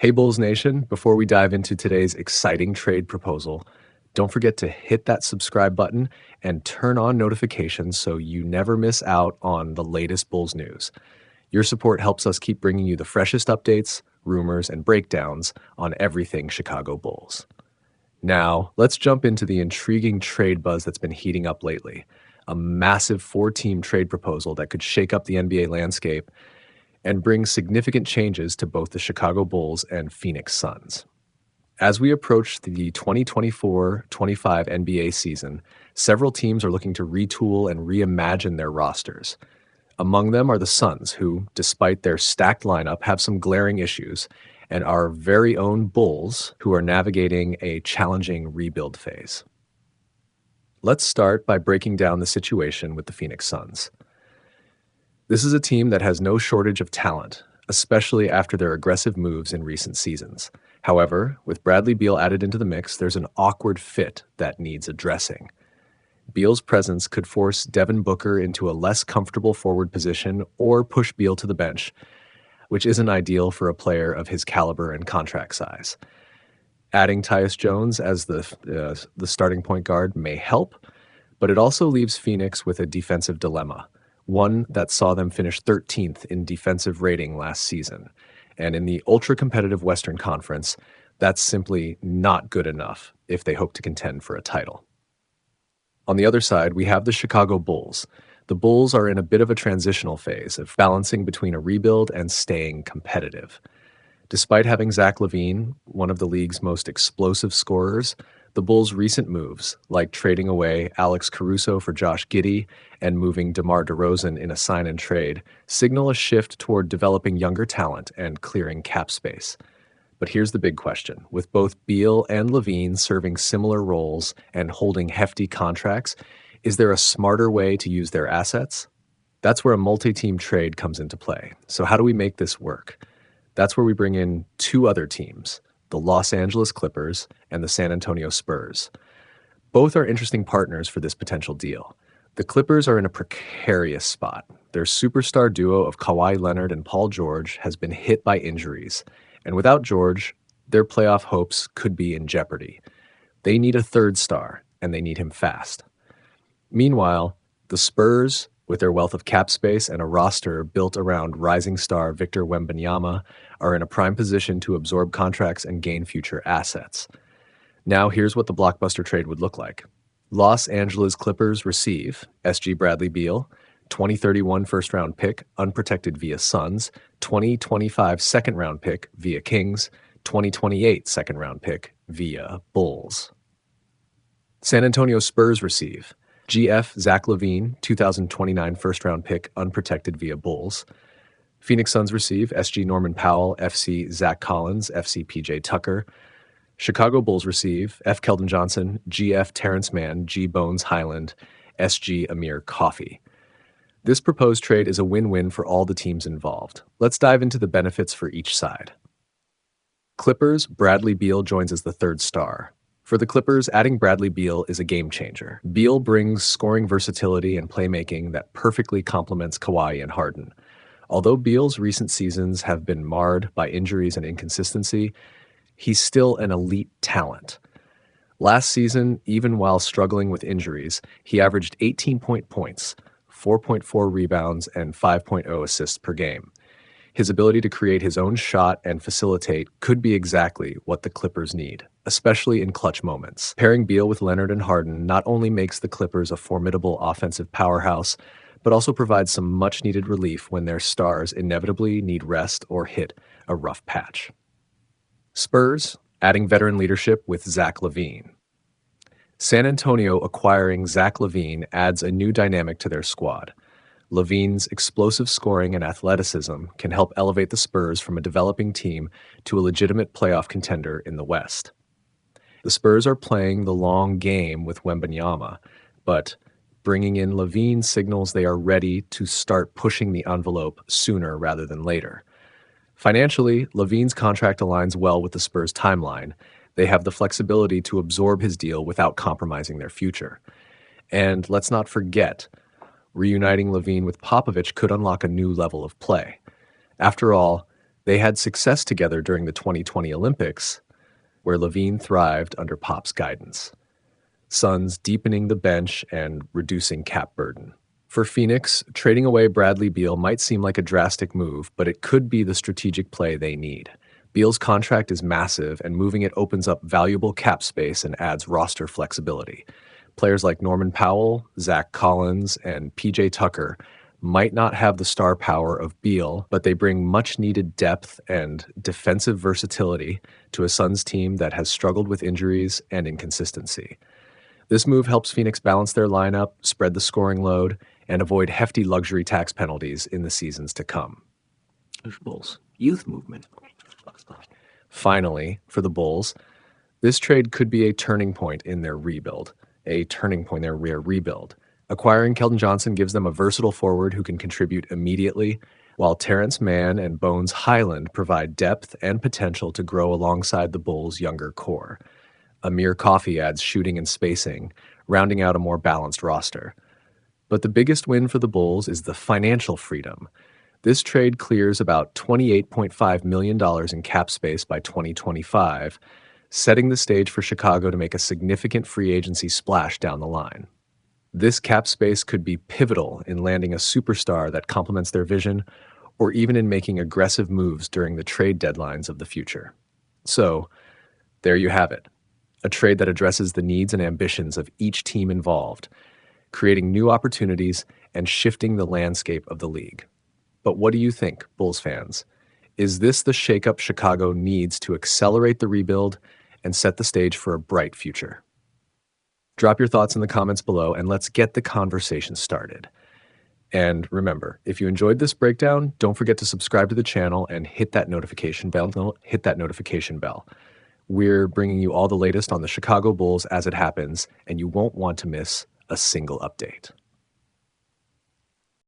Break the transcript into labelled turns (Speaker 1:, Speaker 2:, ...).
Speaker 1: Hey Bulls Nation, before we dive into today's exciting trade proposal, don't forget to hit that subscribe button and turn on notifications so you never miss out on the latest Bulls news. Your support helps us keep bringing you the freshest updates, rumors, and breakdowns on everything Chicago Bulls. Now, let's jump into the intriguing trade buzz that's been heating up lately. A massive four-team trade proposal that could shake up the NBA landscape and bring significant changes to both the Chicago Bulls and Phoenix Suns. As we approach the 2024-25 NBA season, several teams are looking to retool and reimagine their rosters. Among them are the Suns, who, despite their stacked lineup, have some glaring issues, and our very own Bulls, who are navigating a challenging rebuild phase. Let's start by breaking down the situation with the Phoenix Suns. This is a team that has no shortage of talent, especially after their aggressive moves in recent seasons. However, with Bradley Beal added into the mix, there's an awkward fit that needs addressing. Beal's presence could force Devin Booker into a less comfortable forward position or push Beal to the bench, which isn't ideal for a player of his caliber and contract size. Adding Tyus Jones as the starting point guard may help, but it also leaves Phoenix with a defensive dilemma. One that saw them finish 13th in defensive rating last season. And in the ultra-competitive Western Conference, that's simply not good enough if they hope to contend for a title. On the other side, we have the Chicago Bulls. The Bulls are in a bit of a transitional phase of balancing between a rebuild and staying competitive. Despite having Zach LaVine, one of the league's most explosive scorers, the Bulls' recent moves, like trading away Alex Caruso for Josh Giddey and moving DeMar DeRozan in a sign-and-trade, signal a shift toward developing younger talent and clearing cap space. But here's the big question. With both Beal and LaVine serving similar roles and holding hefty contracts, is there a smarter way to use their assets? That's where a multi-team trade comes into play. So how do we make this work? That's where we bring in two other teams, the Los Angeles Clippers and the San Antonio Spurs. Both are interesting partners for this potential deal. The Clippers are in a precarious spot. Their superstar duo of Kawhi Leonard and Paul George has been hit by injuries, and without George, their playoff hopes could be in jeopardy. They need a third star, and they need him fast. Meanwhile, the Spurs, with their wealth of cap space and a roster built around rising star Victor Wembanyama, are in a prime position to absorb contracts and gain future assets. Now here's what the blockbuster trade would look like. Los Angeles Clippers receive SG Bradley Beal, 2031 first-round pick unprotected via Suns, 2025 second-round pick via Kings, 2028 second-round pick via Bulls. San Antonio Spurs receive GF Zach LaVine, 2029 first-round pick unprotected via Bulls. Phoenix Suns receive SG Norman Powell, FC Zach Collins, FC PJ Tucker. Chicago Bulls receive F. Keldon Johnson, GF Terrence Mann, G. Bones Highland, SG Amir Coffey. This proposed trade is a win-win for all the teams involved. Let's dive into the benefits for each side. Clippers, Bradley Beal joins as the third star. For the Clippers, adding Bradley Beal is a game changer. Beal brings scoring versatility and playmaking that perfectly complements Kawhi and Harden. Although Beal's recent seasons have been marred by injuries and inconsistency, he's still an elite talent. Last season, even while struggling with injuries, he averaged 18 points, 4.4 rebounds, and 5.0 assists per game. His ability to create his own shot and facilitate could be exactly what the Clippers need, especially in clutch moments. Pairing Beal with Leonard and Harden not only makes the Clippers a formidable offensive powerhouse, but also provides some much-needed relief when their stars inevitably need rest or hit a rough patch. Spurs, adding veteran leadership with Zach LaVine. San Antonio acquiring Zach LaVine adds a new dynamic to their squad. LaVine's explosive scoring and athleticism can help elevate the Spurs from a developing team to a legitimate playoff contender in the West. The Spurs are playing the long game with Wembanyama, but bringing in LaVine signals they are ready to start pushing the envelope sooner rather than later. Financially, LaVine's contract aligns well with the Spurs' timeline. They have the flexibility to absorb his deal without compromising their future. And let's not forget, reuniting LaVine with Popovich could unlock a new level of play. After all, They had success together during the 2020 Olympics, where Levine thrived under Pop's guidance. Suns deepening the bench and reducing cap burden. For Phoenix, trading away Bradley Beal might seem like a drastic move, but it could be the strategic play they need. Beal's contract is massive, and moving it opens up valuable cap space and adds roster flexibility. Players like Norman Powell, Zach Collins, and PJ Tucker might not have the star power of Beal, but they bring much-needed depth and defensive versatility to a Suns team that has struggled with injuries and inconsistency. This move helps Phoenix balance their lineup, spread the scoring load, and avoid hefty luxury tax penalties in the seasons to come.
Speaker 2: Bulls. Youth movement.
Speaker 1: Finally, for the Bulls, this trade could be a turning point in their rebuild. Acquiring Keldon Johnson gives them a versatile forward who can contribute immediately, while Terrence Mann and Bones Highland provide depth and potential to grow alongside the Bulls' younger core. Amir Coffey adds shooting and spacing, rounding out a more balanced roster. But the biggest win for the Bulls is the financial freedom. This trade clears about $28.5 million in cap space by 2025, setting the stage for Chicago to make a significant free agency splash down the line. This cap space could be pivotal in landing a superstar that complements their vision, or even in making aggressive moves during the trade deadlines of the future. So, there you have it. A trade that addresses the needs and ambitions of each team involved, creating new opportunities and shifting the landscape of the league. But what do you think, Bulls fans? Is this the shakeup Chicago needs to accelerate the rebuild and set the stage for a bright future? Drop your thoughts in the comments below and let's get the conversation started. And remember, if you enjoyed this breakdown, don't forget to subscribe to the channel and hit that notification bell. We're bringing you all the latest on the Chicago Bulls as it happens, and you won't want to miss a single update.